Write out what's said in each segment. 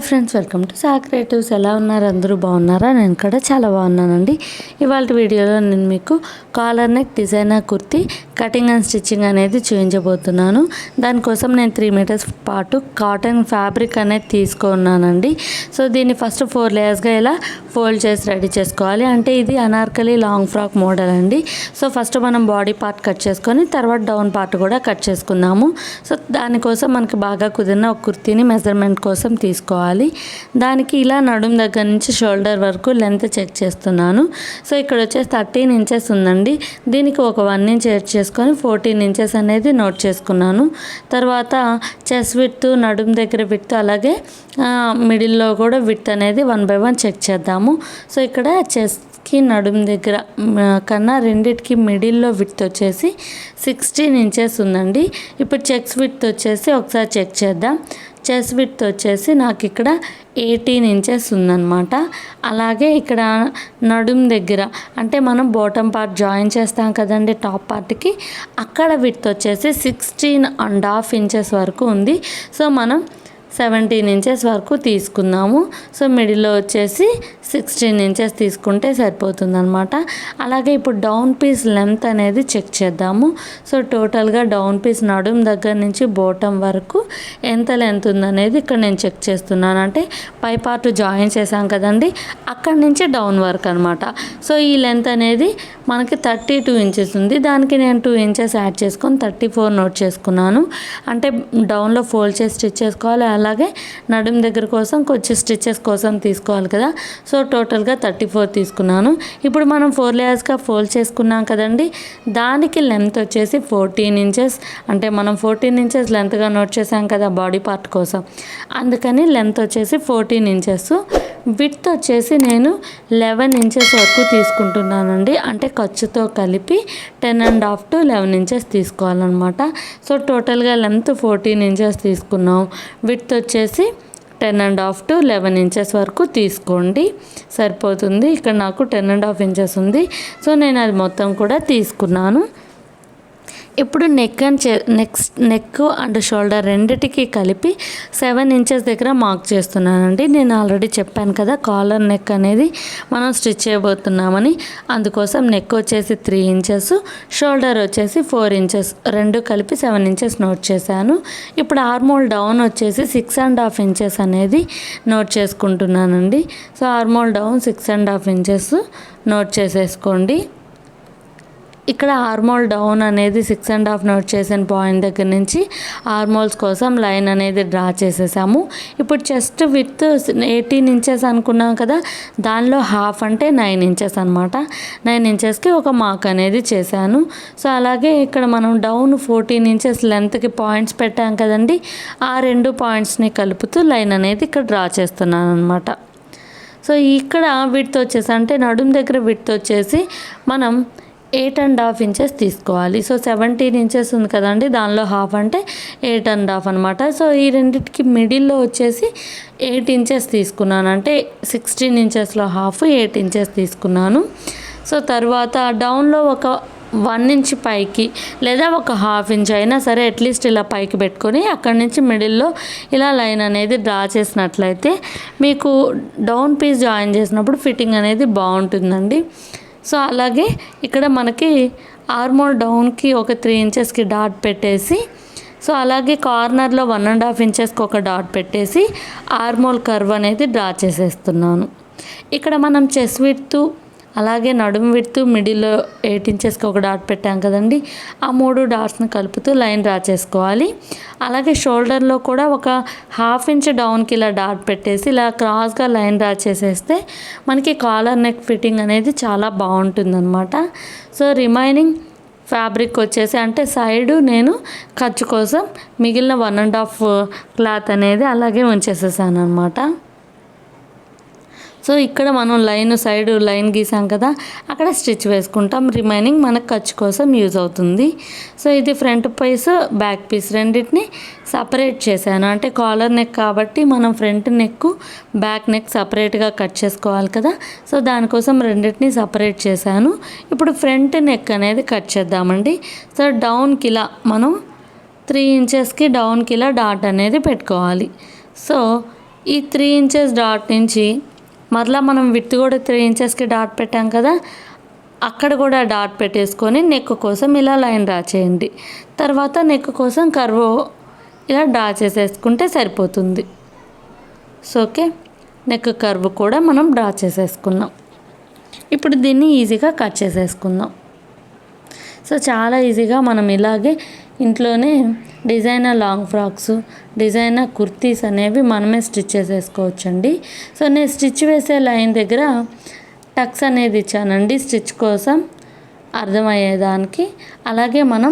Hi friends, welcome to saw creatives. ఎలా ఉన్నారు? అందరూ బాగున్నారా? నేను కూడా చాలా బాగున్నానండి. ఇవాళ వీడియోలో నేను మీకు collar neck designer kurti cutting and stitching అనేది చూపించబోతున్నాను. దానికోసం నేను 3 మీటర్స్ పాటు కాటన్ ఫ్యాబ్రిక్ అనేది తీసుకున్నానండి. సో దీన్ని ఫస్ట్ 4 లేయర్స్గా ఇలా ఫోల్డ్ చేసి రెడీ చేసుకోవాలి. అంటే ఇది అనార్కలి లాంగ్ ఫ్రాక్ మోడల్ అండి. సో ఫస్ట్ మనం బాడీ పార్ట్ కట్ చేసుకొని తర్వాత డౌన్ పార్ట్ కూడా కట్ చేసుకుందాము. సో దానికోసం మనకి బాగా కుదిరిన ఒక కుర్తీని మెజర్మెంట్ కోసం తీసుకోవాలి. దానికి ఇలా నడుం దగ్గర నుంచి షోల్డర్ వరకు లెంత్ చెక్ చేస్తున్నాను. సో ఇక్కడ వచ్చేసి 13 ఇంచెస్ ఉందండి. దీనికి ఒక 1 ఇంచ్ యాడ్ చేసుకొని 14 ఇంచెస్ అనేది నోట్ చేసుకున్నాను. తర్వాత చెస్ట్ విడ్త్, నడుం దగ్గర విడ్త్, అలాగే మిడిల్లో కూడా విడ్త్ అనేది 1 by 1 చెక్ చేద్దాము. సో ఇక్కడ చెస్ట్కి నడుం దగ్గర కన్నా రెండిటికి మిడిల్లో విడ్త్ వచ్చేసి 16 ఇంచెస్ ఉందండి. ఇప్పుడు చెక్స్ విడ్త్ వచ్చేసి ఒకసారి చెక్ చేద్దాం. చెస్ట్ విడ్త్ వచ్చేసి నాకు ఇక్కడ 18 ఇంచెస్ ఉందన్నమాట. అలాగే ఇక్కడ నడుం దగ్గర అంటే మనం బాటమ్ పార్ట్ జాయిన్ చేస్తాం కదండి టాప్ పార్ట్కి, అక్కడ విడ్త్ వచ్చేసి 16.5 ఇంచెస్ వరకు ఉంది. సో మనం 17 ఇంచెస్ వరకు తీసుకుందాము. సో మిడిల్లో వచ్చేసి 16 ఇంచెస్ తీసుకుంటే సరిపోతుంది అనమాట. అలాగే ఇప్పుడు డౌన్ పీస్ లెంత్ అనేది చెక్ చేద్దాము. సో టోటల్గా డౌన్ పీస్ నడుం దగ్గర నుంచి బాటమ్ వరకు ఎంత లెంత్ ఉందనేది ఇక్కడ నేను చెక్ చేస్తున్నాను. అంటే పై పార్ట్ జాయిన్ చేసాం కదండి, అక్కడి నుంచి డౌన్ వరకు అనమాట. సో ఈ లెంత్ అనేది మనకి 32 ఇంచెస్ ఉంది. దానికి నేను 2 ఇంచెస్ యాడ్ చేసుకొని 34 నోట్ చేసుకున్నాను. అంటే డౌన్లో ఫోల్డ్ చేసి స్టిచ్ చేసుకోవాలి. అలాగే నడుం దగ్గర కోసం కొంచెం స్టిచెస్ కోసం తీసుకోవాలి కదా. సో టోటల్గా 34 తీసుకున్నాను. ఇప్పుడు మనం 4 లేయర్స్గా ఫోల్డ్ చేసుకున్నాం కదండి, దానికి లెంత్ వచ్చేసి 14 ఇంచెస్. అంటే మనం 14 ఇంచెస్ లెంత్గా నోట్ చేసాం కదా బాడీ పార్ట్ కోసం, అందుకని లెంత్ వచ్చేసి 14 ఇంచెస్. విడ్త్ వచ్చేసి నేను 11 ఇంచెస్ వరకు తీసుకుంటున్నానండి. అంటే ఖర్చుతో కలిపి 10.5 to 11 ఇంచెస్ తీసుకోవాలన్నమాట. సో టోటల్గా లెంత్ 14 ఇంచెస్ తీసుకున్నాం. విడ్త్ వచ్చేసి 10.5 to 11 ఇంచెస్ వరకు తీసుకోండి, సరిపోతుంది. ఇక్కడ నాకు 10.5 ఇంచెస్ ఉంది. సో నేను అది మొత్తం కూడా తీసుకున్నాను. ఇప్పుడు నెక్ అండ్ షోల్డర్ రెండిటికి కలిపి 7 ఇంచెస్ దగ్గర మార్క్ చేస్తున్నానండి. నేను ఆల్రెడీ చెప్పాను కదా కాలర్ నెక్ అనేది మనం స్టిచ్ చేయబోతున్నామని. అందుకోసం నెక్ వచ్చేసి 3 ఇంచెస్, షోల్డర్ వచ్చేసి 4 ఇంచెస్, రెండు కలిపి 7 ఇంచెస్ నోట్ చేశాను. ఇప్పుడు ఆర్మోల్ డౌన్ వచ్చేసి 6.5 ఇంచెస్ అనేది నోట్ చేసుకుంటున్నానండి. సో ఆర్మోల్ డౌన్ 6.5 ఇంచెస్ నోట్ చేసేసుకోండి. ఇక్కడ ఆర్మోల్ డౌన్ అనేది 6.5 నోట్ చేసిన పాయింట్ దగ్గర నుంచి ఆర్మోల్స్ కోసం లైన్ అనేది డ్రా చేసేసాము. ఇప్పుడు చెస్ట్ విత్ 18 ఇంచెస్ అనుకున్నాం కదా, దానిలో హాఫ్ అంటే 9 ఇంచెస్ అనమాట. 9 ఇంచెస్కి ఒక మార్క్ అనేది చేశాను. సో అలాగే ఇక్కడ మనం డౌన్ 14 ఇంచెస్ లెంత్కి పాయింట్స్ పెట్టాం కదండి, ఆ 2 పాయింట్స్ని కలుపుతూ లైన్ అనేది ఇక్కడ డ్రా చేస్తున్నాను అనమాట. సో ఇక్కడ విడ్త్ వచ్చేసి అంటే నడుం దగ్గర విడ్త్ వచ్చేసి మనం 8.5 ఇంచెస్ తీసుకోవాలి. సో 17 ఇంచెస్ ఉంది కదండి, దానిలో హాఫ్ అంటే 8.5 అనమాట. సో ఈ రెండింటికి మిడిల్లో వచ్చేసి 8 ఇంచెస్ తీసుకున్నాను. అంటే 16 ఇంచెస్లో హాఫ్ 8 ఇంచెస్ తీసుకున్నాను. సో తర్వాత డౌన్లో ఒక 1 ఇంచ్ పైకి లేదా ఒక హాఫ్ ఇంచ్ అయినా సరే అట్లీస్ట్ ఇలా పైకి పెట్టుకొని అక్కడి నుంచి మిడిల్లో ఇలా లైన్ అనేది డ్రా చేసినట్లయితే మీకు డౌన్ పీస్ జాయిన్ చేసినప్పుడు ఫిట్టింగ్ అనేది బాగుంటుందండి. సో అలాగే ఇక్కడ మనకి ఆర్మోల్ డౌన్కి ఒక 3 ఇంచెస్కి డాట్ పెట్టేసి, సో అలాగే కార్నర్లో 1.5 ఇంచెస్కి ఒక డాట్ పెట్టేసి ఆర్మోల్ కర్వ్ అనేది డ్రా చేసేస్తున్నాను. ఇక్కడ మనం చెస్ట్ విడ్త్ అలాగే నడుము విడ్త్ మిడిల్లో 8 ఇంచెస్కి ఒక డాట్ పెట్టాం కదండి, ఆ 3 డాట్స్ని కలుపుతూ లైన్ డ్రా చేసుకోవాలి. అలాగే షోల్డర్లో కూడా ఒక హాఫ్ ఇంచ్ డౌన్కి ఇలా డాట్ పెట్టేసి ఇలా క్రాస్గా లైన్ డ్రా చేసేస్తే మనకి కాలర్ నెక్ ఫిట్టింగ్ అనేది చాలా బాగుంటుందన్నమాట. సో రిమైనింగ్ ఫ్యాబ్రిక్ వచ్చేసి అంటే సైడు నేను ఖర్చు కోసం మిగిలిన 1.5 క్లాత్ అనేది అలాగే ఉంచేసేసాను అనమాట. సో ఇక్కడ మనం సైడ్ లైన్ గీసాం కదా, అక్కడ స్టిచ్ వేసుకుంటాం. రిమైనింగ్ మనకు ఖర్చు కోసం యూజ్ అవుతుంది. సో ఇది ఫ్రంట్ పీస్ బ్యాక్ పీస్ రెండింటిని సపరేట్ చేశాను. అంటే కాలర్ నెక్ కాబట్టి మనం ఫ్రంట్ నెక్ బ్యాక్ నెక్ సపరేట్గా కట్ చేసుకోవాలి కదా. సో దానికోసం రెండింటిని సపరేట్ చేశాను. ఇప్పుడు ఫ్రంట్ నెక్ అనేది కట్ చేద్దామండి. సో డౌన్కి ఇలా మనం 3 ఇంచెస్కి డౌన్కి ఇలా డాట్ అనేది పెట్టుకోవాలి. సో ఈ 3 ఇంచెస్ డాట్ నుంచి మరలా మనం విడ్త్ కూడా 3 ఇంచెస్కి డాట్ పెట్టాం కదా, అక్కడ కూడా డాట్ పెట్టేసుకొని నెక్ కోసం ఇలా లైన్ డ్రా చేయండి. తర్వాత నెక్ కోసం కర్వ్ ఇలా డ్రా చేసేసుకుంటే సరిపోతుంది. సో ఓకే, నెక్ కర్వ్ కూడా మనం డ్రా చేసేసుకున్నాం. ఇప్పుడు దీన్ని ఈజీగా కట్ చేసేసుకుందాం. సో చాలా ఈజీగా మనం ఇలాగే ఇంట్లోనే designer long frocks, designer kurtis అనేవి మనమే స్టిచ్ చేసేసుకోవచ్చండి. సో నేను స్టిచ్ వేసే లైన్ దగ్గర టక్స్ అనేది ఇచ్చానండి స్టిచ్ కోసం అర్థమయ్యేదానికి. అలాగే మనం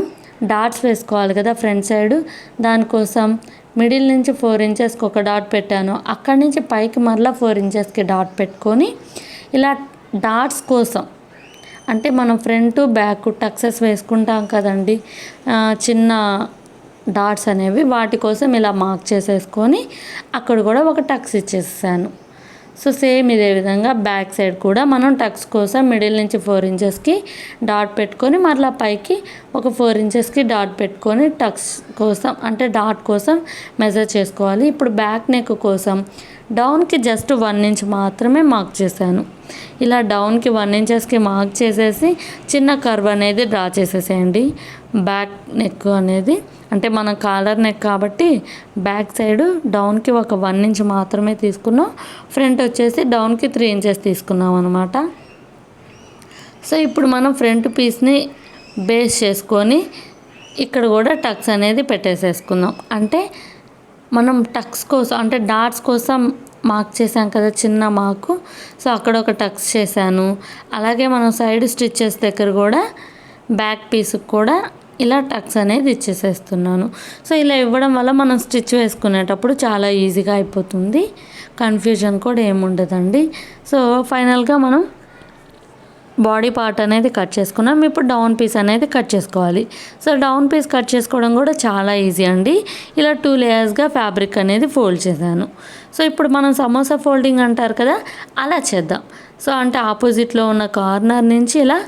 డాట్స్ వేసుకోవాలి కదా ఫ్రంట్ సైడు, దానికోసం మిడిల్ నుంచి 4 ఇంచెస్కి ఒక డాట్ పెట్టాను. అక్కడి నుంచి పైకి మరలా 4 ఇంచెస్కి డాట్ పెట్టుకొని ఇలా డాట్స్ కోసం, అంటే మనం ఫ్రంట్ బ్యాక్ టక్సెస్ వేసుకుంటాం కదండి చిన్న డాట్స్ అనేవి, వాటి కోసం ఇలా మార్క్ చేసేసుకొని అక్కడ కూడా ఒక టక్స్ ఇచ్చేసాను. సో సేమ్ ఇదే విధంగా బ్యాక్ సైడ్ కూడా మనం టక్స్ కోసం మిడిల్ నుంచి 4 ఇంచెస్కి డాట్ పెట్టుకొని మరలా పైకి ఒక 4 ఇంచెస్కి డాట్ పెట్టుకొని టక్స్ కోసం అంటే డాట్ కోసం మెజర్ చేసుకోవాలి. ఇప్పుడు బ్యాక్ నెక్ కోసం డౌన్కి జస్ట్ 1 ఇంచ్ మాత్రమే మార్క్ చేశాను. ఇలా డౌన్కి 1 ఇంచెస్కి మార్క్ చేసేసి చిన్న కర్వ్ అనేది డ్రా చేసేసేయండి. బ్యాక్ నెక్ అనేది అంటే మనం కాలర్ నెక్ కాబట్టి బ్యాక్ సైడ్ డౌన్కి ఒక 1 ఇంచ్ మాత్రమే తీసుకున్నాం, ఫ్రంట్ వచ్చేసి డౌన్కి 3 ఇంచెస్ తీసుకున్నాం అనమాట. సో ఇప్పుడు మనం ఫ్రంట్ పీస్ని బేస్ చేసుకొని ఇక్కడ కూడా టక్స్ అనేది పెట్టేసేసుకుందాం. అంటే మనం టక్స్ కోసం అంటే డాట్స్ కోసం మార్క్ చేసాం కదా చిన్న మార్కు, సో అక్కడ ఒక టక్స్ చేశాను. అలాగే మనం సైడ్ స్టిచ్చెస్ దగ్గర కూడా బ్యాక్ పీస్కి కూడా ఇలా టక్స్ అనేది ఇచ్చేసేస్తున్నాను. సో ఇలా ఇవ్వడం వల్ల మనం స్టిచ్ వేసుకునేటప్పుడు చాలా ఈజీగా అయిపోతుంది, కన్ఫ్యూజన్ కూడా ఏముండదండి. సో ఫైనల్గా మనం బాడీ పార్ట్ అనేది కట్ చేసుకున్నాం. ఇప్పుడు డౌన్ పీస్ అనేది కట్ చేసుకోవాలి. సో డౌన్ పీస్ కట్ చేసుకోవడం కూడా చాలా ఈజీ అండి. ఇలా 2 లేయర్స్గా ఫ్యాబ్రిక్ అనేది ఫోల్డ్ చేశాను. సో ఇప్పుడు మనం సమోసా ఫోల్డింగ్ అంటారు కదా, అలా చేద్దాం. సో అంటే ఆపోజిట్లో ఉన్న కార్నర్ నుంచి ఇలా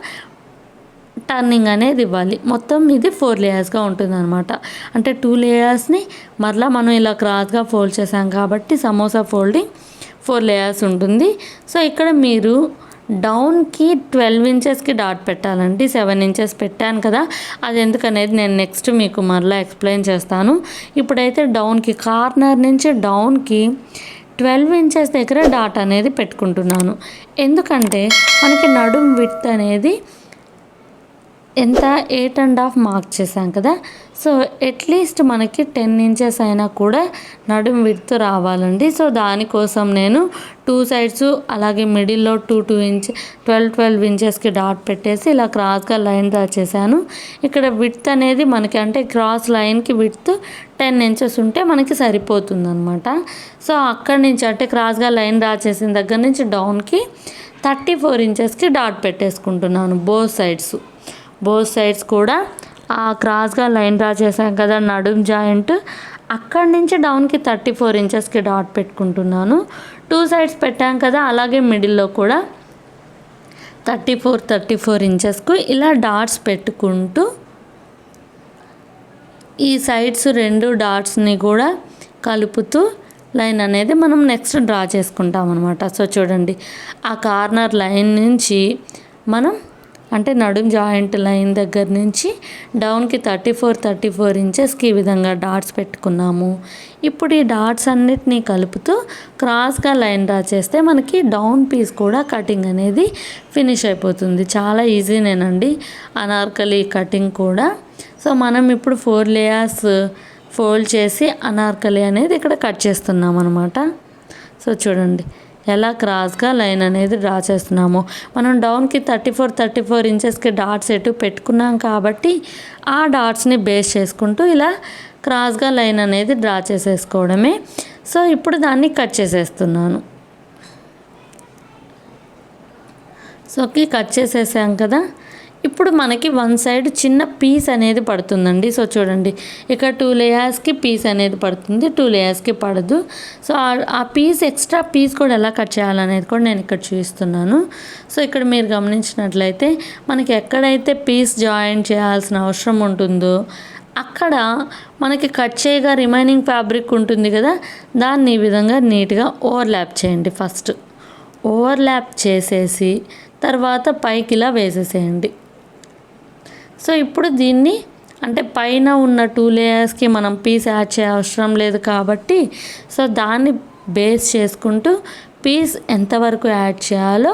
టర్నింగ్ అనేది ఇవ్వాలి. మొత్తం ఇది 4 లేయర్స్గా ఉంటుంది అనమాట. అంటే 2 లేయర్స్ని మరలా మనం ఇలా క్రాస్గా ఫోల్డ్ చేసాం కాబట్టి సమోసా ఫోల్డింగ్ 4 లేయర్స్ ఉంటుంది. సో ఇక్కడ మీరు డౌన్కి 12 ఇంచెస్కి డాట్ పెట్టాలండి. 7 ఇంచెస్ పెట్టాను కదా, అది ఎందుకనేది నేను నెక్స్ట్ మీకు మరలా ఎక్స్ప్లెయిన్ చేస్తాను. ఇప్పుడైతే డౌన్కి కార్నర్ నుంచి డౌన్కి 12 ఇంచెస్ దగ్గర డాట్ అనేది పెట్టుకుంటున్నాను. ఎందుకంటే మనకి నడుం విడ్త్ అనేది ఎంత 8.5 మార్క్ చేసాం కదా, సో అట్లీస్ట్ మనకి 10 ఇంచెస్ అయినా కూడా నడుం విడ్త్ రావాలండి. సో దానికోసం నేను 2 సైడ్స్ అలాగే మిడిల్లో 2 ఇంచ్ 12 ఇంచెస్కి డాట్ పెట్టేసి ఇలా క్రాస్గా లైన్ డ్రా చేశాను. ఇక్కడ విడ్త్ అనేది మనకి అంటే క్రాస్ లైన్కి విడ్త్ 10 ఇంచెస్ ఉంటే మనకి సరిపోతుంది అనమాట. సో అక్కడి నుంచి అంటే క్రాస్గా లైన్ డ్రా చేసిన దగ్గర నుంచి డౌన్కి 34 ఇంచెస్కి డాట్ పెట్టేసుకుంటున్నాను. బోత్ సైడ్స్ కూడా ఆ క్రాస్గా లైన్ డ్రా చేశాం కదా నడుం జాయింట్, అక్కడి నుంచి డౌన్కి 34 ఇంచెస్కి డాట్ పెట్టుకుంటున్నాను. 2 సైడ్స్ పెట్టాం కదా, అలాగే మిడిల్లో కూడా 34 ఇంచెస్కు ఇలా డాట్స్ పెట్టుకుంటూ ఈ సైడ్స్ 2 డాట్స్ని కూడా కలుపుతూ లైన్ అనేది మనం నెక్స్ట్ డ్రా చేసుకుంటాం అనమాట. సో చూడండి, ఆ కార్నర్ లైన్ నుంచి మనం అంటే నడుం జాయింట్ లైన్ దగ్గర నుంచి డౌన్కి 34 ఇంచెస్కి ఈ విధంగా డాట్స్ పెట్టుకున్నాము. ఇప్పుడు ఈ డాట్స్ అన్నిటినీ కలుపుతూ క్రాస్గా లైన్ డ్రా చేస్తే మనకి డౌన్ పీస్ కూడా కటింగ్ అనేది ఫినిష్ అయిపోతుంది. చాలా ఈజీనేనండి అనార్కలి కటింగ్ కూడా. సో మనం ఇప్పుడు 4 లేయర్స్ ఫోల్డ్ చేసి అనార్కలి అనేది ఇక్కడ కట్ చేస్తున్నాం అనమాట. సో చూడండి ఎలా క్రాస్గా లైన్ అనేది డ్రా చేస్తున్నాము. మనం డౌన్కి 34 ఇంచెస్కి డాట్స్ ఎటు పెట్టుకున్నాం కాబట్టి ఆ డాట్స్ని బేస్ చేసుకుంటూ ఇలా క్రాస్గా లైన్ అనేది డ్రా చేసేసుకోవడమే. సో ఇప్పుడు దాన్ని కట్ చేసేస్తున్నాను. సో కట్ చేసేసాం కదా, ఇప్పుడు మనకి 1 సైడ్ చిన్న పీస్ అనేది పడుతుందండి. సో చూడండి, ఇక్కడ 2 లేయర్స్కి పీస్ అనేది పడుతుంది, 2 లేయర్స్కి పడదు. సో ఆ పీస్ ఎక్స్ట్రా పీస్ కూడా ఎలా కట్ చేయాలనేది కూడా నేను ఇక్కడ చూపిస్తున్నాను. సో ఇక్కడ మీరు గమనించినట్లయితే మనకి ఎక్కడైతే పీస్ జాయిన్ చేయాల్సిన అవసరం ఉంటుందో అక్కడ మనకి కట్ చేయగా రిమైనింగ్ ఫ్యాబ్రిక్ ఉంటుంది కదా, దాన్ని ఈ విధంగా నీట్గా ఓవర్లాప్ చేయండి. ఫస్ట్ ఓవర్లాప్ చేసేసి తర్వాత పైకి ఇలా వేసేసేయండి. సో ఇప్పుడు దీన్ని అంటే పైన ఉన్న 2 లేయర్స్కి మనం పీస్ యాడ్ చేయ అవసరం లేదు కాబట్టి, సో దాన్ని బేస్ చేసుకుంటూ పీస్ ఎంతవరకు యాడ్ చేయాలో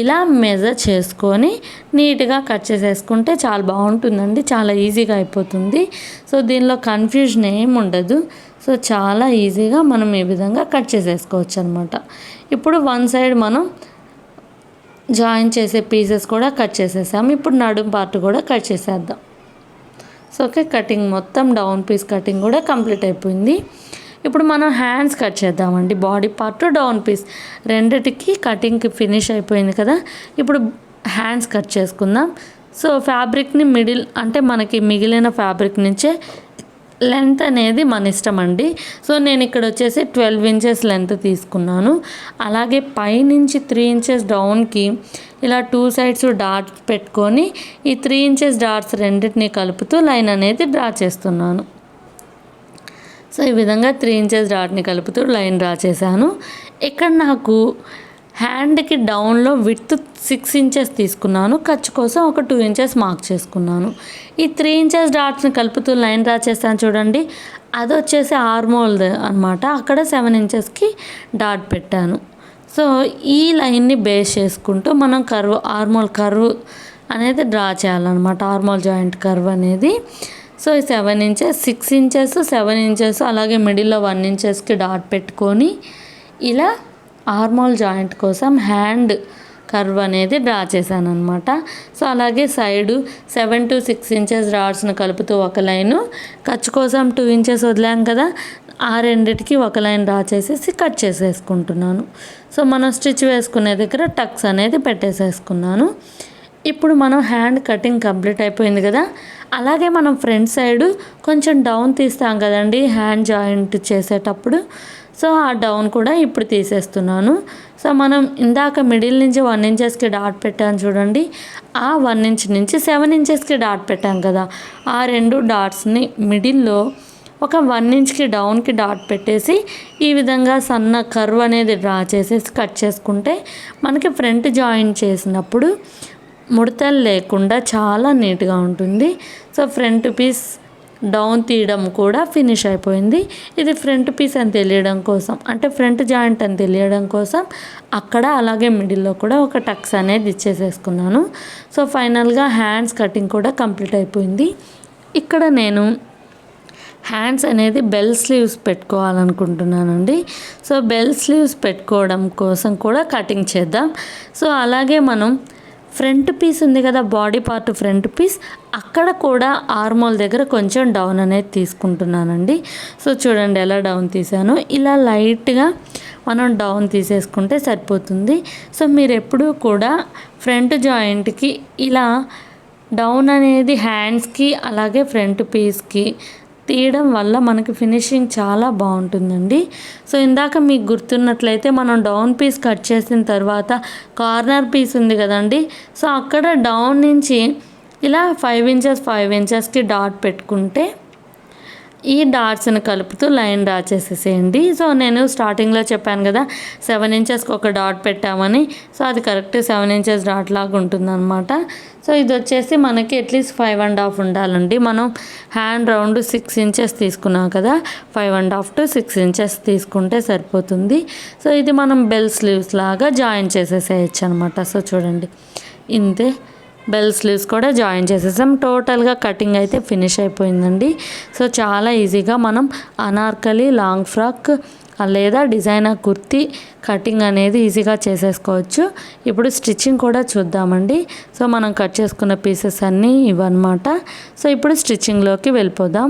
ఇలా మెజర్ చేసుకొని నీట్గా కట్ చేసేసుకుంటే చాలా బాగుంటుందండి. చాలా ఈజీగా అయిపోతుంది. సో దీనిలో కన్ఫ్యూజన్ ఏమి ఉండదు. సో చాలా ఈజీగా మనం ఈ విధంగా కట్ చేసేసుకోవచ్చు అనమాట. ఇప్పుడు వన్ సైడ్ మనం జాయిన్ చేసే పీసెస్ కూడా కట్ చేసేసాము. ఇప్పుడు నడుం పార్ట్ కూడా కట్ చేసేద్దాం. సో ఓకే, కటింగ్ మొత్తం డౌన్ పీస్ కటింగ్ కూడా కంప్లీట్ అయిపోయింది. ఇప్పుడు మనం హ్యాండ్స్ కట్ చేద్దామండి. బాడీ పార్ట్ డౌన్ పీస్ రెండిటికి కటింగ్కి ఫినిష్ అయిపోయింది కదా. ఇప్పుడు హ్యాండ్స్ కట్ చేసుకుందాం. సో ఫ్యాబ్రిక్ని మిడిల్ అంటే మనకి మిగిలిన ఫ్యాబ్రిక్ నుంచే లెంత్ అనేది మన ఇష్టం అండి. సో నేను ఇక్కడ వచ్చేసి 12 ఇంచెస్ లెంత్ తీసుకున్నాను. అలాగే పైనుంచి 3 ఇంచెస్ డౌన్కి ఇలా 2 సైడ్స్ డాట్ పెట్టుకొని ఈ 3 ఇంచెస్ డాట్స్ రెండింటిని కలుపుతూ లైన్ అనేది డ్రా చేస్తున్నాను. సో ఈ విధంగా 3 ఇంచెస్ డాట్ని కలుపుతూ లైన్ డ్రా చేశాను. ఇక్కడ నాకు హ్యాండ్కి డౌన్లో విడ్త్ 6 ఇంచెస్ తీసుకున్నాను. ఖర్చు కోసం ఒక 2 ఇంచెస్ మార్క్ చేసుకున్నాను. ఈ 3 ఇంచెస్ డాట్స్ని కలుపుతూ లైన్ డ్రా చేస్తాను చూడండి, అది వచ్చేసి ఆర్మోల్ అనమాట. అక్కడ 7 ఇంచెస్కి డాట్ పెట్టాను. సో ఈ లైన్ని బేస్ చేసుకుంటూ మనం ఆర్మోల్ కర్వ్ అనేది డ్రా చేయాలన్నమాట. ఆర్మోల్ జాయింట్ కర్వ్ అనేది. సో ఈ 7 ఇంచెస్ 6 ఇంచెస్ 7 ఇంచెస్ అలాగే మిడిల్లో 1 ఇంచెస్కి డాట్ పెట్టుకొని ఇలా ఆర్మోల్ జాయింట్ కోసం హ్యాండ్ కర్వ్ అనేది డ్రా చేశాను అనమాట. సో అలాగే సైడు 7 to 6 ఇంచెస్ డాట్స్ని కలుపుతూ ఒక లైను, ఖర్చు కోసం 2 ఇంచెస్ వదిలాం కదా, ఆ రెండిటికి ఒక లైన్ డ్రా చేసేసి కట్ చేసేసుకుంటున్నాను. సో మనం స్టిచ్ వేసుకునే దగ్గర టక్స్ అనేది పెట్టేసేసుకున్నాను. ఇప్పుడు మనం హ్యాండ్ కటింగ్ కంప్లీట్ అయిపోయింది కదా. అలాగే మనం ఫ్రంట్ సైడు కొంచెం డౌన్ తీస్తాం కదండి హ్యాండ్ జాయింట్ చేసేటప్పుడు. సో ఆ డౌన్ కూడా ఇప్పుడు తీసేస్తున్నాను. సో మనం ఇందాక మిడిల్ నుంచి 1 ఇంచెస్కి డాట్ పెట్టాను చూడండి, ఆ 1 ఇంచ్ నుంచి 7 ఇంచెస్కి డాట్ పెట్టాం కదా, ఆ 2 డాట్స్ని మిడిల్లో ఒక 1 ఇంచ్కి డౌన్కి డాట్ పెట్టేసి ఈ విధంగా సన్న కర్వ్ అనేది డ్రా చేసేసి కట్ చేసుకుంటే మనకి ఫ్రంట్ జాయింట్ చేసినప్పుడు ముడతలు లేకుండా చాలా నీట్గా ఉంటుంది. సో ఫ్రంట్ పీస్ డౌన్ తీయడం కూడా ఫినిష్ అయిపోయింది. ఇది ఫ్రంట్ పీస్ అని తెలియడం కోసం, అంటే ఫ్రంట్ జాయింట్ అని తెలియడం కోసం అక్కడ అలాగే మిడిల్లో కూడా ఒక టక్స్ అనేది ఇచ్చేసేసుకున్నాను. సో ఫైనల్గా హ్యాండ్స్ కటింగ్ కూడా కంప్లీట్ అయిపోయింది. ఇక్కడ నేను హ్యాండ్స్ అనేది బెల్ స్లీవ్స్ పెట్టుకోవాలనుకుంటున్నానండి. సో బెల్ స్లీవ్స్ పెట్టుకోవడం కోసం కూడా కటింగ్ చేద్దాం. సో అలాగే మనం ఫ్రంట్ పీస్ ఉంది కదా, బాడీ పార్ట్ ఫ్రంట్ పీస్, అక్కడ కూడా ఆర్మోల్ దగ్గర కొంచెం డౌన్ అనేది తీసుకుంటున్నానండి. సో చూడండి ఎలా డౌన్ తీసాను. ఇలా లైట్గా మనం డౌన్ తీసేసుకుంటే సరిపోతుంది. సో మీరు ఎప్పుడూ కూడా ఫ్రంట్ జాయింట్కి ఇలా డౌన్ అనేది హ్యాండ్స్కి అలాగే ఫ్రంట్ పీస్కి తీయడం వల్ల మనకి ఫినిషింగ్ చాలా బాగుంటుందండి. సో ఇందాక మీకు గుర్తున్నట్లయితే మనం డౌన్ పీస్ కట్ చేసిన తర్వాత కార్నర్ పీస్ ఉంది కదండి, సో అక్కడ డౌన్ నుంచి ఇలా 5 ఇంచెస్కి డాట్ పెట్టుకుంటే ఈ డాట్స్ని కలుపుతూ లైన్ డ్రా చేసేసేయండి. సో నేను స్టార్టింగ్లో చెప్పాను కదా 7 ఇంచెస్కి ఒక డాట్ పెట్టామని, సో అది కరెక్ట్ 7 ఇంచెస్ డాట్ లాగా ఉంటుందన్నమాట. సో ఇది వచ్చేసి మనకి అట్లీస్ట్ 5.5 ఉండాలండి. మనం హ్యాండ్ రౌండ్ 6 ఇంచెస్ తీసుకున్నాం కదా, 5.5 to 6 ఇంచెస్ తీసుకుంటే సరిపోతుంది. సో ఇది మనం బెల్ స్లీవ్స్ లాగా జాయిన్ చేసేసేయచ్చు అనమాట. సో చూడండి ఇంతే, బెల్ స్లీవ్స్ కూడా జాయిన్ చేసేసాం. టోటల్గా కటింగ్ అయితే ఫినిష్ అయిపోయిందండి. సో చాలా ఈజీగా మనం అనార్కలి, లాంగ్ ఫ్రాక్ లేదా డిజైనర్ కుర్తీ కటింగ్ అనేది ఈజీగా చేసేసుకోవచ్చు. ఇప్పుడు స్టిచ్చింగ్ కూడా చూద్దామండి. సో మనం కట్ చేసుకున్న పీసెస్ అన్నీ ఇవన్నమాట. సో ఇప్పుడు స్టిచ్చింగ్లోకి వెళ్ళిపోదాం.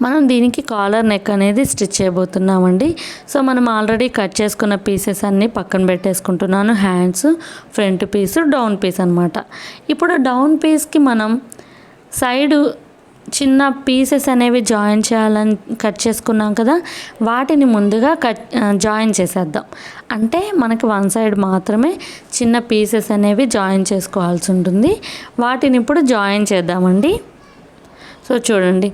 మనం దీనికి కాలర్ నెక్ అనేది స్టిచ్ చేయబోతున్నామండి. సో మనం ఆల్రెడీ కట్ చేసుకున్న పీసెస్ అన్నీ పక్కన పెట్టేసుకుంటున్నాను. హ్యాండ్స్, ఫ్రంట్ పీసు, డౌన్ పీస్ అనమాట. ఇప్పుడు డౌన్ పీస్కి మనం సైడు చిన్న పీసెస్ అనేవి జాయిన్ చేయాలని కట్ చేసుకున్నాం కదా, వాటిని ముందుగా జాయిన్ చేసేద్దాం. అంటే మనకి 1 సైడ్ మాత్రమే చిన్న పీసెస్ అనేవి జాయిన్ చేసుకోవాల్సి ఉంటుంది. వాటిని ఇప్పుడు జాయిన్ చేద్దామండి. సో చూడండి,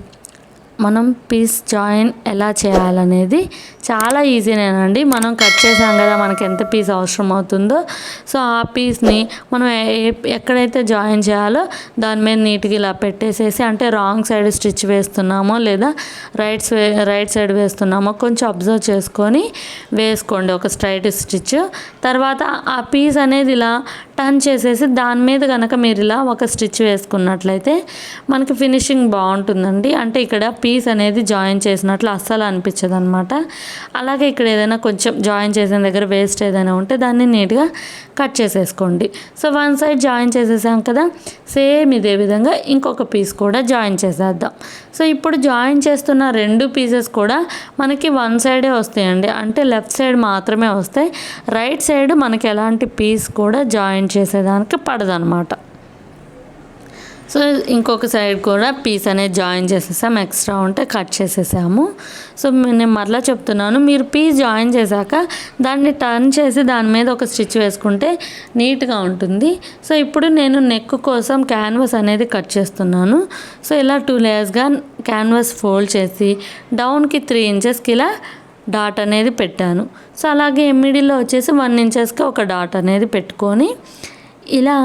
మనం పీస్ జాయిన్ ఎలా చేయాలనేది చాలా ఈజీనేనండి. మనం కట్ చేసాం కదా, మనకి ఎంత పీస్ అవసరం అవుతుందో సో ఆ పీస్ని మనం ఎక్కడైతే జాయిన్ చేయాలో దాని మీద నీట్గా ఇలా పెట్టేసేసి, అంటే రాంగ్ సైడ్ స్టిచ్ వేస్తున్నామో లేదా రైట్ సైడ్ వేస్తున్నామో కొంచెం అబ్జర్వ్ చేసుకొని వేసుకోండి ఒక స్ట్రైట్ స్టిచ్. తర్వాత ఆ పీస్ అనేది ఇలా టర్న్ చేసేసి దాని మీద కనుక మీరు ఇలా ఒక స్టిచ్ వేసుకున్నట్లయితే మనకి ఫినిషింగ్ బాగుంటుందండి. అంటే ఇక్కడ పీస్ అనేది జాయిన్ చేసినట్లు అస్సలు అనిపించదు అనమాట. అలాగే ఇక్కడ ఏదైనా కొంచెం జాయిన్ చేసిన దగ్గర వేస్ట్ ఏదైనా ఉంటే దాన్ని నీట్గా కట్ చేసేసుకోండి. సో వన్ సైడ్ జాయిన్ చేసేసాం కదా, సేమ్ ఇదే విధంగా ఇంకొక పీస్ కూడా జాయిన్ చేసేద్దాం. సో ఇప్పుడు జాయిన్ చేస్తున్న 2 పీసెస్ కూడా మనకి వన్ సైడే వస్తాయండి, అంటే లెఫ్ట్ సైడ్ మాత్రమే వస్తాయి. రైట్ సైడ్ మనకి ఎలాంటి పీస్ కూడా జాయిన్ చేసేదానికి పడదనమాట. సో ఇంకొక సైడ్ కూడా పీస్ అనేది జాయిన్ చేసేసాం, ఎక్స్ట్రా ఉంటే కట్ చేసేసాము. సో నేను మరలా చెప్తున్నాను, మీరు పీస్ జాయిన్ చేశాక దాన్ని టర్న్ చేసి దాని మీద ఒక స్టిచ్ వేసుకుంటే నీట్గా ఉంటుంది. సో ఇప్పుడు నేను నెక్ కోసం క్యాన్వాస్ అనేది కట్ చేస్తున్నాను. సో ఇలా 2 లేయర్స్గా క్యాన్వాస్ ఫోల్డ్ చేసి డౌన్కి 3 ఇంచెస్కి ఇలా డాట్ అనేది పెట్టాను. సో అలాగే మిడిల్లో వచ్చేసి 1 ఇంచెస్కి ఒక డాట్ అనేది పెట్టుకొని ఇలా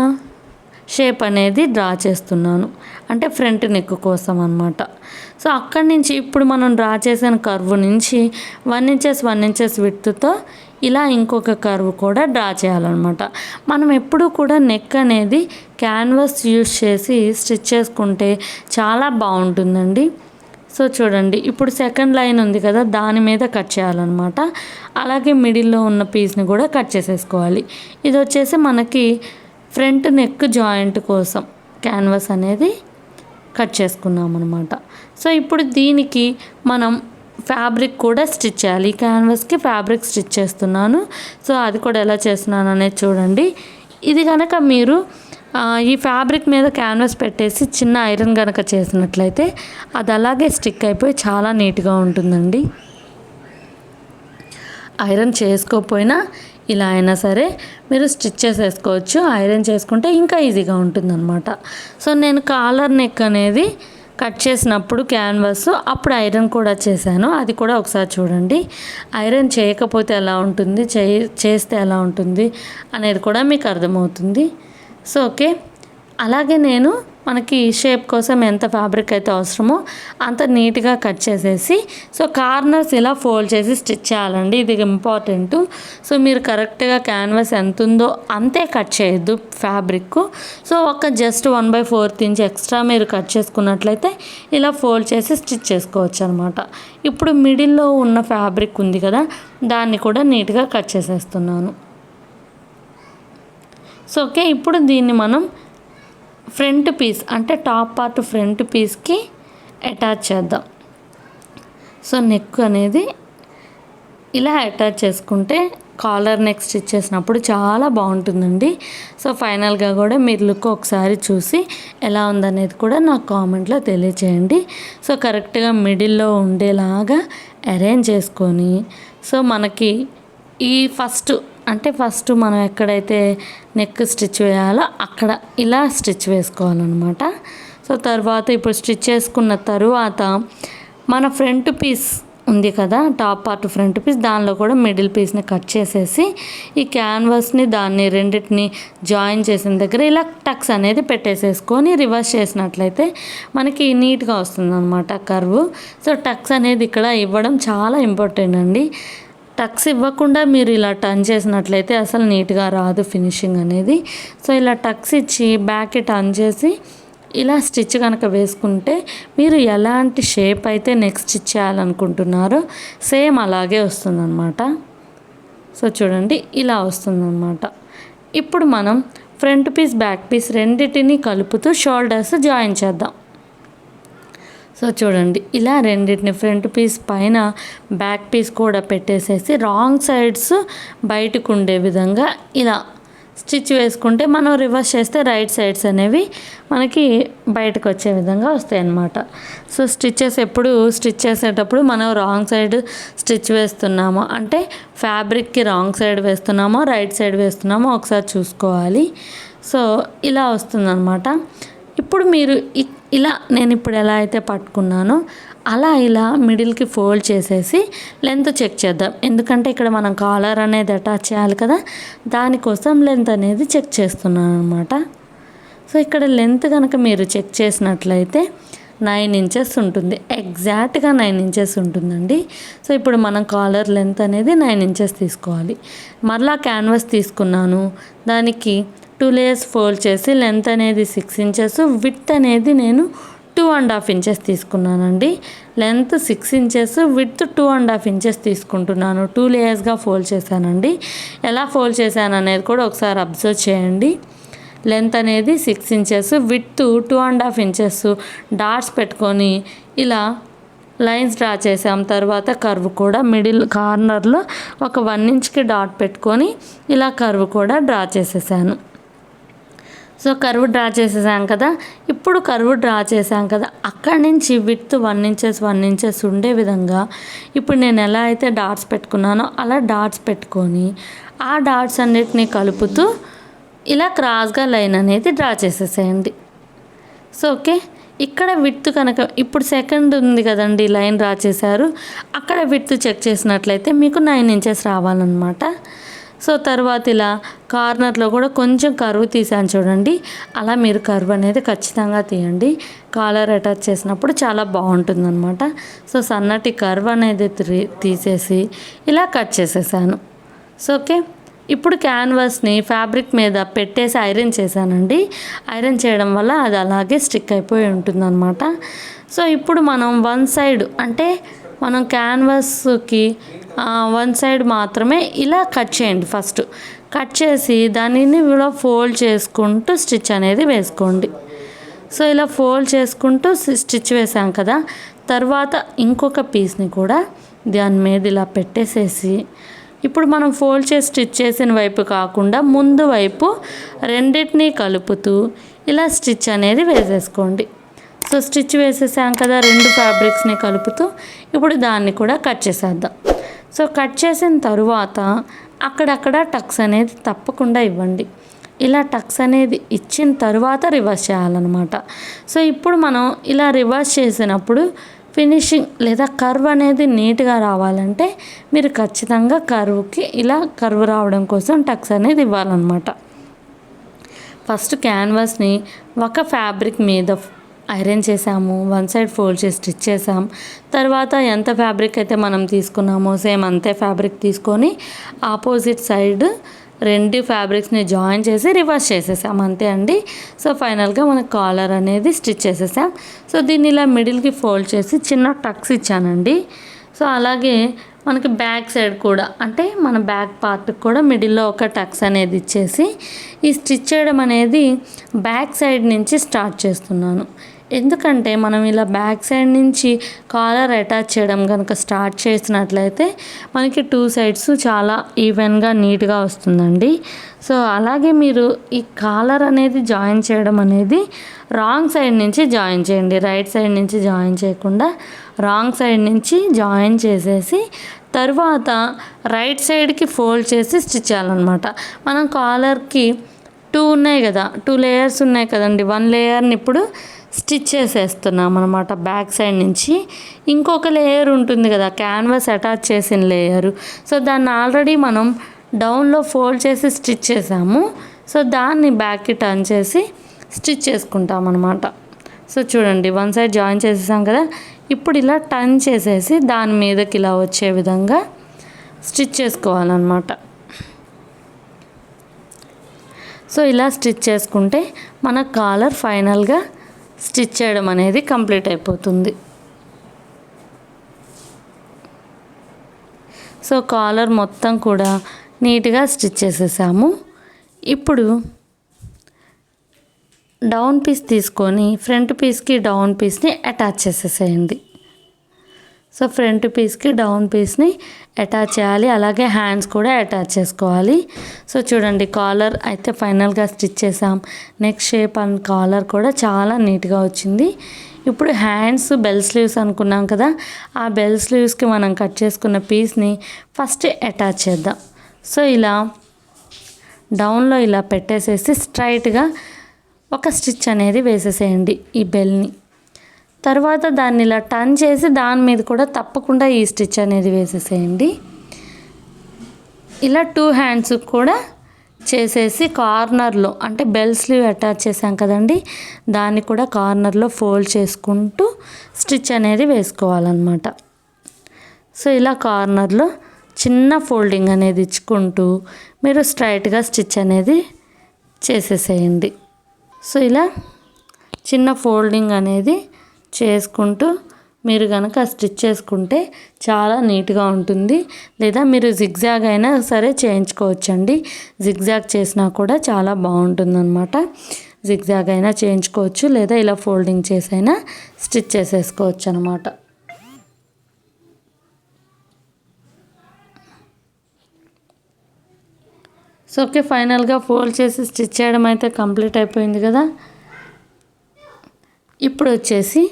షేప్ అనేది డ్రా చేస్తున్నాను, అంటే ఫ్రంట్ నెక్ కోసం అనమాట. సో అక్కడి నుంచి ఇప్పుడు మనం డ్రా చేసిన కర్వ్ నుంచి 1 ఇంచెస్ విడ్త్తో ఇలా ఇంకొక కర్వ్ కూడా డ్రా చేయాలన్నమాట. మనం ఎప్పుడూ కూడా నెక్ అనేది క్యాన్వాస్ యూస్ చేసి స్టిచ్ చేసుకుంటే చాలా బాగుంటుందండి. సో చూడండి, ఇప్పుడు సెకండ్ లైన్ ఉంది కదా, దాని మీద కట్ చేయాలన్నమాట. అలాగే మిడిల్లో ఉన్న పీస్ని కూడా కట్ చేసేసుకోవాలి. ఇది వచ్చేసి మనకి ఫ్రంట్ నెక్ జాయింట్ కోసం క్యాన్వాస్ అనేది కట్ చేసుకున్నాం అనమాట. సో ఇప్పుడు దీనికి మనం ఫ్యాబ్రిక్ కూడా స్టిచ్ చేయాలి. ఈ క్యాన్వాస్కి ఫ్యాబ్రిక్ స్టిచ్ చేస్తున్నాను. సో అది కూడా ఎలా చేస్తున్నాను అనేది చూడండి. ఇది కనుక మీరు ఈ ఫ్యాబ్రిక్ మీద క్యాన్వాస్ పెట్టేసి చిన్న ఐరన్ కనుక చేసినట్లయితే అది అలాగే స్టిక్ అయిపోయి చాలా నీట్గా ఉంటుందండి. ఐరన్ చేసుకోకపోయినా ఇలా అయినా సరే మీరు స్టిచ్ చేసేసుకోవచ్చు. ఐరన్ చేసుకుంటే ఇంకా ఈజీగా ఉంటుందన్నమాట. సో నేను కాలర్ నెక్ అనేది కట్ చేసినప్పుడు క్యాన్వాస్ అప్పుడు ఐరన్ కూడా చేశాను, అది కూడా ఒకసారి చూడండి. ఐరన్ చేయకపోతే ఎలా ఉంటుంది, చేస్తే ఎలా ఉంటుంది అనేది కూడా మీకు అర్థమవుతుంది. సో ఓకే, అలాగే నేను మనకి షేప్ కోసం ఎంత ఫ్యాబ్రిక్ అయితే అవసరమో అంత నీట్గా కట్ చేసేసి సో కార్నర్స్ ఇలా ఫోల్డ్ చేసి స్టిచ్ చేయాలండి, ఇది ఇంపార్టెంట్. సో మీరు కరెక్ట్గా క్యాన్వాస్ ఎంత ఉందో అంతే కట్ చేయొద్దు ఫ్యాబ్రిక్. సో ఒక జస్ట్ 1/4 ఇంచ్ ఎక్స్ట్రా మీరు కట్ చేసుకున్నట్లయితే ఇలా ఫోల్డ్ చేసి స్టిచ్ చేసుకోవచ్చు అనమాట. ఇప్పుడు మిడిల్లో ఉన్న ఫ్యాబ్రిక్ ఉంది కదా, దాన్ని కూడా నీట్గా కట్ చేసేస్తున్నాను. సో ఓకే, ఇప్పుడు దీన్ని మనం ఫ్రంట్ పీస్ అంటే టాప్ పార్ట్ ఫ్రంట్ పీస్కి అటాచ్ చేద్దాం. సో నెక్ అనేది ఇలా అటాచ్ చేసుకుంటే కాలర్ నెక్ స్టిచ్ చేసినప్పుడు చాలా బాగుంటుందండి. సో ఫైనల్గా కూడా మీరు లుక్ ఒకసారి చూసి ఎలా ఉందనేది కూడా నాకు కామెంట్లో తెలియచేయండి. సో కరెక్ట్గా మిడిల్లో ఉండేలాగా అరేంజ్ చేసుకొని సో మనకి ఈ ఫస్ట్ మనం ఎక్కడైతే నెక్ స్టిచ్ వేయాలో అక్కడ ఇలా స్టిచ్ వేసుకోవాలన్నమాట. సో తర్వాత ఇప్పుడు స్టిచ్ చేసుకున్న తరువాత మన ఫ్రంట్ పీస్ ఉంది కదా, టాప్ పార్ట్ ఫ్రంట్ పీస్, దానిలో కూడా మిడిల్ పీస్ని కట్ చేసేసి ఈ క్యాన్వాస్ని దాన్ని రెండింటిని జాయిన్ చేసిన దగ్గర ఇలా టక్స్ అనేది పెట్టేసేసుకొని రివర్స్ చేసినట్లయితే మనకి నీట్గా వస్తుంది అనమాట కర్వ్. సో టక్స్ అనేది ఇక్కడ ఇవ్వడం చాలా ఇంపార్టెంట్ అండి. టక్స్ ఇవ్వకుండా మీరు ఇలా టర్న్ చేసినట్లయితే అసలు నీట్గా రాదు ఫినిషింగ్ అనేది. సో ఇలా టక్స్ ఇచ్చి బ్యాక్కి టర్న్ చేసి ఇలా స్టిచ్ కనుక వేసుకుంటే మీరు ఎలాంటి షేప్ అయితే నెక్ స్టిచ్ చేయాలనుకుంటున్నారో సేమ్ అలాగే వస్తుందన్నమాట. సో చూడండి, ఇలా వస్తుందన్నమాట. ఇప్పుడు మనం ఫ్రంట్ పీస్ బ్యాక్ పీస్ రెండింటిని కలుపుతూ షోల్డర్స్ జాయిన్ చేద్దాం. సో చూడండి, ఇలా రెండింటిని ఫ్రంట్ పీస్ పైన బ్యాక్ పీస్ కూడా పెట్టేసేసి రాంగ్ సైడ్స్ బయటకు ఉండే విధంగా ఇలా స్టిచ్ వేసుకుంటే మనం రివర్స్ చేస్తే రైట్ సైడ్స్ అనేవి మనకి బయటకు వచ్చే విధంగా వస్తాయి అన్నమాట. సో ఎప్పుడు స్టిచ్ చేసేటప్పుడు మనం రాంగ్ సైడ్ స్టిచ్ వేస్తున్నామో అంటే ఫ్యాబ్రిక్కి రాంగ్ సైడ్ వేస్తున్నామో రైట్ సైడ్ వేస్తున్నామో ఒకసారి చూసుకోవాలి. సో ఇలా వస్తుందన్నమాట. ఇప్పుడు మీరు ఇలా నేను ఇప్పుడు ఎలా అయితే పట్టుకున్నానో అలా ఇలా మిడిల్కి ఫోల్డ్ చేసేసి లెంత్ చెక్ చేద్దాం. ఎందుకంటే ఇక్కడ మనం కాలర్ అనేది అటాచ్ చేయాలి కదా, దానికోసం లెంత్ అనేది చెక్ చేస్తున్నాను అనమాట. సో ఇక్కడ లెంత్ కనుక మీరు చెక్ చేసినట్లయితే 9 ఇంచెస్ ఉంటుంది, ఎగ్జాక్ట్గా 9 ఇంచెస్ ఉంటుందండి. సో ఇప్పుడు మనం కాలర్ లెంత్ అనేది 9 ఇంచెస్ తీసుకోవాలి. మరలా క్యాన్వాస్ తీసుకున్నాను, దానికి 2 లేయర్స్ ఫోల్డ్ చేసి లెంత్ అనేది 6 ఇంచెస్, విడ్త్ అనేది నేను 2.5 ఇంచెస్ తీసుకున్నానండి. లెంత్ 6 ఇంచెస్, విడ్త్ 2.5 ఇంచెస్ తీసుకుంటున్నాను. 2 లేయర్స్గా ఫోల్డ్ చేశానండి. ఎలా ఫోల్డ్ చేశాను అనేది కూడా ఒకసారి అబ్జర్వ్ చేయండి. లెంత్ అనేది 6 ఇంచెస్, విడ్త్ 2.5 ఇంచెస్ డాట్స్ పెట్టుకొని ఇలా లైన్స్ డ్రా చేసాం. తర్వాత కర్వ్ కూడా మిడిల్ కార్నర్లో ఒక 1 ఇంచ్కి డాట్ పెట్టుకొని ఇలా కర్వ్ కూడా డ్రా చేసేసాను. సో కర్వ్ డ్రా చేసేసాం కదా, ఇప్పుడు కర్వ్ డ్రా చేసాం కదా, అక్కడి నుంచి విడ్త్ 1 ఇంచెస్ ఉండే విధంగా ఇప్పుడు నేను ఎలా అయితే డాట్స్ పెట్టుకున్నానో అలా డాట్స్ పెట్టుకొని ఆ డాట్స్ అన్నిటినీ కలుపుతూ ఇలా క్రాస్గా లైన్ అనేది డ్రా చేసేసేయండి. సో ఓకే, ఇక్కడ విడ్త్ కనుక ఇప్పుడు సెకండ్ ఉంది కదండి, లైన్ డ్రా చేశారు, అక్కడ విడ్త్ చెక్ చేసినట్లయితే మీకు 9 ఇంచెస్ రావాలన్నమాట. సో తర్వాత ఇలా కార్నర్లో కూడా కొంచెం కర్వ్ తీసాను చూడండి, అలా మీరు కర్వ్ అనేది ఖచ్చితంగా తీయండి. కాలర్ అటాచ్ చేసినప్పుడు చాలా బాగుంటుందన్నమాట. సో సన్నటి కర్వ్ అనేది తీసేసి ఇలా కట్ చేసేసాను. సో ఓకే, ఇప్పుడు క్యాన్వాస్ని ఫ్యాబ్రిక్ మీద పెట్టేసి ఐరన్ చేశానండి. ఐరన్ చేయడం వల్ల అది అలాగే స్టిక్ అయిపోయి ఉంటుందన్నమాట. సో ఇప్పుడు మనం వన్ సైడ్ అంటే మనం క్యాన్వాస్కి వన్ సైడ్ మాత్రమే ఇలా కట్ చేయండి. ఫస్ట్ కట్ చేసి దానిని ఇలా ఫోల్డ్ చేసుకుంటూ స్టిచ్ అనేది వేసుకోండి. సో ఇలా ఫోల్డ్ చేసుకుంటూ స్టిచ్ వేసాం కదా, తర్వాత ఇంకొక పీస్ని కూడా దాని మీద ఇలా పెట్టేసేసి ఇప్పుడు మనం ఫోల్డ్ చేసి స్టిచ్ చేసిన వైపు కాకుండా ముందు వైపు రెండింటినీ కలుపుతూ ఇలా స్టిచ్ అనేది వేసేసుకోండి. సో స్టిచ్ వేసేసాం కదా, 2 ఫ్యాబ్రిక్స్ని కలుపుతూ ఇప్పుడు దాన్ని కూడా కట్ చేసేద్దాం. సో కట్ చేసిన తరువాత అక్కడక్కడ టక్స్ అనేది తప్పకుండా ఇవ్వండి. ఇలా టక్స్ అనేది ఇచ్చిన తర్వాత రివర్స్ చేయాలన్నమాట. సో ఇప్పుడు మనం ఇలా రివర్స్ చేసినప్పుడు ఫినిషింగ్ లేదా కర్వ్ అనేది నీట్గా రావాలంటే మీరు ఖచ్చితంగా కర్వ్కి ఇలా కర్వ్ రావడం కోసం టక్స్ అనేది ఇవ్వాలన్నమాట. ఫస్ట్ క్యాన్వాస్ని ఒక ఫ్యాబ్రిక్ మీద ఐరన్ చేసాము, వన్ సైడ్ ఫోల్డ్ చేసి స్టిచ్ చేసాం. తర్వాత ఎంత ఫ్యాబ్రిక్ అయితే మనం తీసుకున్నామో సేమ్ అంతే ఫ్యాబ్రిక్ తీసుకొని ఆపోజిట్ సైడ్ 2 ఫ్యాబ్రిక్స్ని జాయిన్ చేసి రివర్స్ చేసేసాం, అంతే అండి. సో ఫైనల్గా మనకు కాలర్ అనేది స్టిచ్ చేసేసాం. సో దీన్ని ఇలా మిడిల్కి ఫోల్డ్ చేసి చిన్న టక్స్ ఇచ్చానండి. సో అలాగే మనకి బ్యాక్ సైడ్ కూడా అంటే మన బ్యాక్ పార్ట్కి కూడా మిడిల్లో ఒక టక్స్ అనేది ఇచ్చేసి ఈ స్టిచ్ చేయడం అనేది బ్యాక్ సైడ్ నుంచి స్టార్ట్ చేస్తున్నాను. ఎందుకంటే మనం ఇలా బ్యాక్ సైడ్ నుంచి కాలర్ అటాచ్ చేయడం కనుక స్టార్ట్ చేసినట్లయితే మనకి 2 సైడ్స్ చాలా ఈవెన్గా నీట్గా వస్తుందండి. సో అలాగే మీరు ఈ కాలర్ అనేది జాయిన్ చేయడం అనేది రాంగ్ సైడ్ నుంచి జాయిన్ చేయండి, రైట్ సైడ్ నుంచి జాయిన్ చేయకుండా రాంగ్ సైడ్ నుంచి జాయిన్ చేసేసి తర్వాత రైట్ సైడ్కి ఫోల్డ్ చేసి స్టిచ్ చేయాలన్నమాట. మనం కాలర్కి 2 ఉన్నాయి కదా, 2 లేయర్స్ ఉన్నాయి కదండి, 1 లేయర్ని ఇప్పుడు స్టిచ్ చేసేస్తున్నాం అనమాట బ్యాక్ సైడ్ నుంచి. ఇంకొక లేయర్ ఉంటుంది కదా క్యాన్వాస్ అటాచ్ చేసిన లేయరు, సో దాన్ని ఆల్రెడీ మనం డౌన్లో ఫోల్డ్ చేసి స్టిచ్ చేసాము. సో దాన్ని బ్యాక్కి టర్న్ చేసి స్టిచ్ చేసుకుంటాం అనమాట. సో చూడండి, వన్ సైడ్ జాయిన్ చేసేసాం కదా, ఇప్పుడు ఇలా టర్న్ చేసేసి దాని మీదకి ఇలా వచ్చే విధంగా స్టిచ్ చేసుకోవాలన్నమాట. సో ఇలా స్టిచ్ చేసుకుంటే మన కాలర్ ఫైనల్గా స్టిచ్ చేయడం అనేది కంప్లీట్ అయిపోతుంది. సో కాలర్ మొత్తం కూడా నీట్గా స్టిచ్ చేసేసాము. ఇప్పుడు డౌన్ పీస్ తీసుకొని ఫ్రంట్ పీస్కి డౌన్ పీస్ని అటాచ్ చేసేసేయండి. సో ఫ్రంట్ పీస్కి డౌన్ పీస్ని అటాచ్ చేయాలి, అలాగే హ్యాండ్స్ కూడా అటాచ్ చేసుకోవాలి. సో చూడండి, కాలర్ అయితే ఫైనల్గా స్టిచ్ చేసాం. నెక్ షేప్ అండ్ కాలర్ కూడా చాలా నీట్గా వచ్చింది. ఇప్పుడు హ్యాండ్స్ బెల్ స్లీవ్స్ అనుకున్నాం కదా, ఆ బెల్ స్లీవ్స్కి మనం కట్ చేసుకున్న పీస్ని ఫస్ట్ అటాచ్ చేద్దాం. సో ఇలా డౌన్లో ఇలా పెట్టేసేసి స్ట్రైట్గా ఒక స్టిచ్ అనేది వేసేసేయండి ఈ బెల్ని. తర్వాత దాన్ని ఇలా టర్న్ చేసి దాని మీద కూడా తప్పకుండా ఈ స్టిచ్ అనేది వేసేసేయండి. ఇలా 2 హ్యాండ్స్ కూడా చేసేసి కార్నర్లో అంటే బెల్ స్లీవ్ అటాచ్ చేసాం కదండి, దాన్ని కూడా కార్నర్లో ఫోల్డ్ చేసుకుంటూ స్టిచ్ అనేది వేసుకోవాలన్నమాట. సో ఇలా కార్నర్లో చిన్న ఫోల్డింగ్ అనేది ఇచ్చుకుంటూ మీరు స్ట్రైట్గా స్టిచ్ అనేది చేసేసేయండి. సో ఇలా చిన్న ఫోల్డింగ్ అనేది చేసుకుంటూ మీరు కనుక స్టిచ్ చేసుకుంటే చాలా నీట్గా ఉంటుంది. లేదా మీరు జిగ్జాగ్ అయినా సరే చేయించుకోవచ్చండి. జిగ్జాగ్ చేసినా కూడా చాలా బాగుంటుందన్నమాట. జిగ్జాగ్ అయినా చేయించుకోవచ్చు, లేదా ఇలా ఫోల్డింగ్ చేసైనా స్టిచ్ చేసేసుకోవచ్చు అనమాట. సో ఓకే, ఫైనల్గా ఫోల్డ్ చేసి స్టిచ్ చేయడం అయితే కంప్లీట్ అయిపోయింది కదా. ఇప్పుడు వచ్చేసి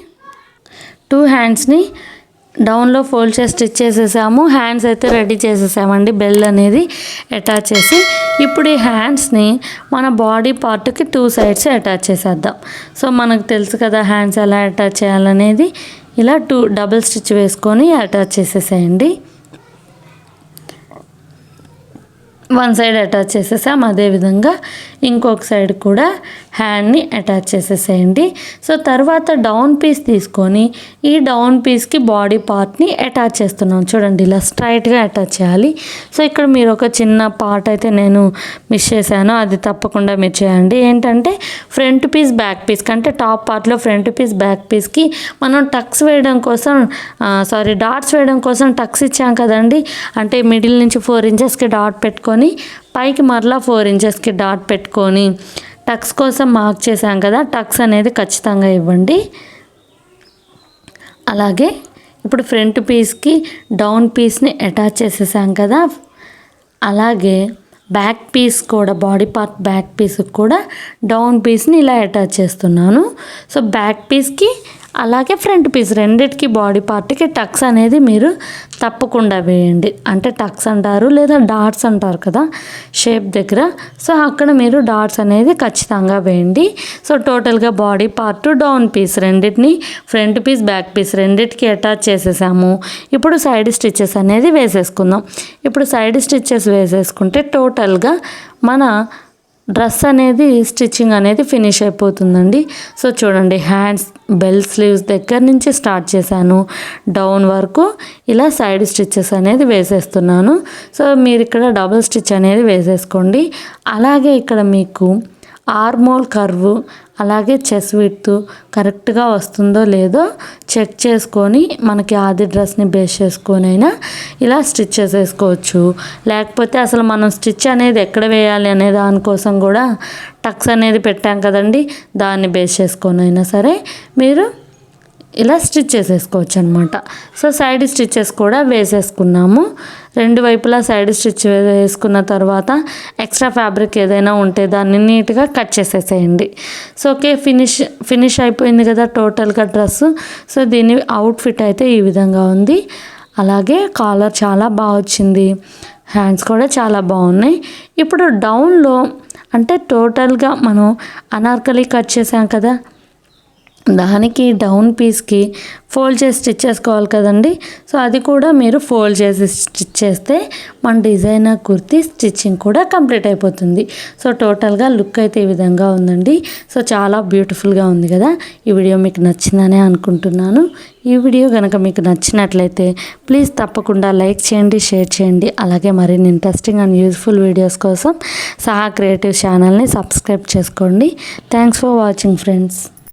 2 హ్యాండ్స్ని డౌన్లో ఫోల్డ్ చేసి స్టిచ్ చేసేసాము. హ్యాండ్స్ అయితే రెడీ చేసేసామండి బెల్ అనేది అటాచ్ చేసి. ఇప్పుడు ఈ హ్యాండ్స్ని మన బాడీ పార్ట్కి 2 సైడ్స్ అటాచ్ చేసేద్దాం. సో మనకు తెలుసు కదా హ్యాండ్స్ ఎలా అటాచ్ చేయాలనేది. ఇలా 2 డబుల్ స్టిచ్ వేసుకొని అటాచ్ చేసేసేయండి. 1 సైడ్ అటాచ్ చేసేసాం. అదేవిధంగా ఇంకొక సైడ్ కూడా హ్యాండ్ని అటాచ్ చేసేసేయండి. సో తర్వాత డౌన్ పీస్ తీసుకొని ఈ డౌన్ పీస్కి బాడీ పార్ట్ని అటాచ్ చేస్తున్నాం. చూడండి ఇలా స్ట్రైట్గా అటాచ్ చేయాలి. సో ఇక్కడ మీరు ఒక చిన్న పార్ట్ అయితే నేను మిస్ చేశాను, అది తప్పకుండా మీరు చేయండి. ఏంటంటే ఫ్రంట్ పీస్ బ్యాక్ పీస్ కంటే టాప్ పార్ట్లో ఫ్రంట్ పీస్ బ్యాక్ పీస్కి మనం టక్స్ వేయడం కోసం డాట్స్ వేయడం కోసం టక్స్ ఇచ్చాం కదండి. అంటే మిడిల్ నుంచి 4 ఇంచెస్కి డాట్ పెట్టుకొని పైకి మరలా 4 ఇంచెస్కి డాట్ పెట్టుకొని టక్స్ కోసం మార్క్ చేసాం కదా, టక్స్ అనేది ఖచ్చితంగా ఇవ్వండి. అలాగే ఇప్పుడు ఫ్రంట్ పీస్కి డౌన్ పీస్ని అటాచ్ చేసేసాం కదా, అలాగే బ్యాక్ పీస్ కూడా బాడీ పార్ట్ బ్యాక్ పీస్కి కూడా డౌన్ పీస్ని ఇలా అటాచ్ చేస్తున్నాను. సో బ్యాక్ పీస్కి అలాగే ఫ్రంట్ పీస్ రెండిటికి బాడీ పార్ట్కి టక్స్ అనేది మీరు తప్పకుండా వేయండి. అంటే టక్స్ అంటారు లేదా డాట్స్ అంటారు కదా షేప్ దగ్గర. సో అక్కడ మీరు డాట్స్ అనేది ఖచ్చితంగా వేయండి. సో టోటల్గా బాడీ పార్ట్ డౌన్ పీస్ రెండింటిని ఫ్రంట్ పీస్ బ్యాక్ పీస్ రెండింటికి అటాచ్ చేసేసాము. ఇప్పుడు సైడ్ స్టిచెస్ అనేది వేసేసుకుందాం. ఇప్పుడు సైడ్ స్టిచెస్ వేసేసుకుంటే టోటల్గా మన డ్రెస్ అనేది స్టిచ్చింగ్ అనేది ఫినిష్ అయిపోతుందండి. సో చూడండి హ్యాండ్స్ బెల్ స్లీవ్స్ దగ్గర నుంచి స్టార్ట్ చేశాను డౌన్ వరకు ఇలా సైడ్ స్టిచెస్ అనేది వేసేస్తున్నాను. సో మీరు ఇక్కడ డబుల్ స్టిచ్ అనేది వేసేసుకోండి. అలాగే ఇక్కడ మీకు ఆర్మోల్ కర్వ్ అలాగే చెస్ట్ విడ్త్ కరెక్ట్గా వస్తుందో లేదో చెక్ చేసుకొని మనకి ఆది డ్రెస్ని బేస్ చేసుకొని అయినా ఇలా స్టిచ్ చేసేసుకోవచ్చు. లేకపోతే అసలు మనం స్టిచ్ అనేది ఎక్కడ వేయాలి అనే దానికోసం కూడా టక్స్ అనేది పెట్టాం కదండి, దాన్ని బేస్ చేసుకొని అయినా సరే మీరు ఇలా స్టిచ్ చేసేసుకోవచ్చు అనమాట. సో సైడ్ స్టిచెస్ కూడా వేసేసుకున్నాము. 2 వైపులా సైడ్ స్టిచ్ వేసుకున్న తర్వాత ఎక్స్ట్రా ఫ్యాబ్రిక్ ఏదైనా ఉంటే దాన్ని నీట్గా కట్ చేసేసేయండి. సో ఓకే, ఫినిష్ అయిపోయింది కదా టోటల్గా డ్రెస్. సో దీని అవుట్ఫిట్ అయితే ఈ విధంగా ఉంది. అలాగే కాలర్ చాలా బాగా వచ్చింది, హ్యాండ్స్ కూడా చాలా బాగున్నాయి. ఇప్పుడు డౌన్లో అంటే టోటల్గా మనం అనార్కలి కట్ చేసాం కదా, దానికి డౌన్ పీస్కి ఫోల్డ్ చేసి స్టిచ్ చేసుకోవాలి కదండి. సో అది కూడా మీరు ఫోల్డ్ చేసి స్టిచ్ చేస్తే మన డిజైనర్ కుర్తీ స్టిచ్చింగ్ కూడా కంప్లీట్ అయిపోతుంది. సో టోటల్గా లుక్ అయితే ఈ విధంగా ఉందండి. సో చాలా బ్యూటిఫుల్గా ఉంది కదా. ఈ వీడియో మీకు నచ్చిందనే అనుకుంటున్నాను. ఈ వీడియో కనుక మీకు నచ్చినట్లయితే ప్లీజ్ తప్పకుండా లైక్ చేయండి, షేర్ చేయండి. అలాగే మరిన్ని ఇంట్రెస్టింగ్ అండ్ యూజ్ఫుల్ వీడియోస్ కోసం సహా క్రియేటివ్ ఛానల్ని సబ్స్క్రైబ్ చేసుకోండి. Thanks for watching friends.